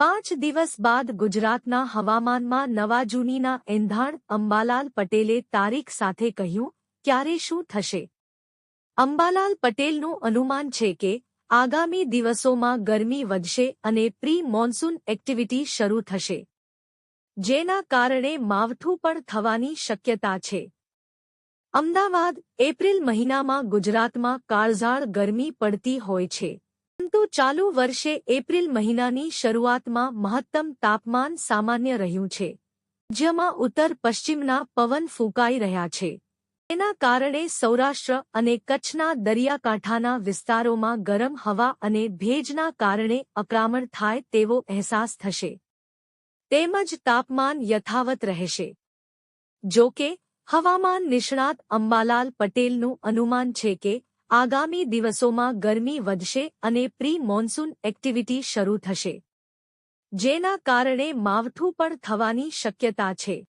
5 દિવસ બાદ ગુજરાતના હવામાનમાં નવા જૂનીના એંધાણ અંબાલાલ પટેલે તારીખ સાથે કહ્યું, ક્યારે શું થશે? અંબાલાલ પટેલનું અનુમાન છે કે આગામી દિવસોમાં ગરમી વધશે અને પ્રી મોન્સૂન એક્ટિવિટી શરૂ થશે, જેના કારણે માવઠું પણ થવાની શક્યતા છે. અમદાવાદ એપ્રિલ મહિનામાં ગુજરાતમાં કાળઝાળ ગરમી પડતી હોય છે. પરંતુ ચાલુ વર્ષે એપ્રિલ મહિનાની શરૂઆતમાં મહત્તમ તાપમાન સામાન્ય રહ્યું છે. રાજ્યમાં ઉત્તર પશ્ચિમના પવન ફૂંકાઈ રહ્યા છે. તેના કારણે સૌરાષ્ટ્ર અને કચ્છના દરિયાકાંઠાના વિસ્તારોમાં ગરમ હવા અને ભેજના કારણે અકળામણ થાય તેવો અહેસાસ થશે. તેમજ તાપમાન યથાવત રહેશે. જો કે હવામાન નિષ્ણાત અંબાલાલ પટેલનું અનુમાન છે કે આગામી દિવસોમાં ગરમી વધશે અને પ્રી મોન્સૂન એક્ટિવિટી શરૂ થશે, જેના કારણે માવઠું પણ થવાની શક્યતા છે.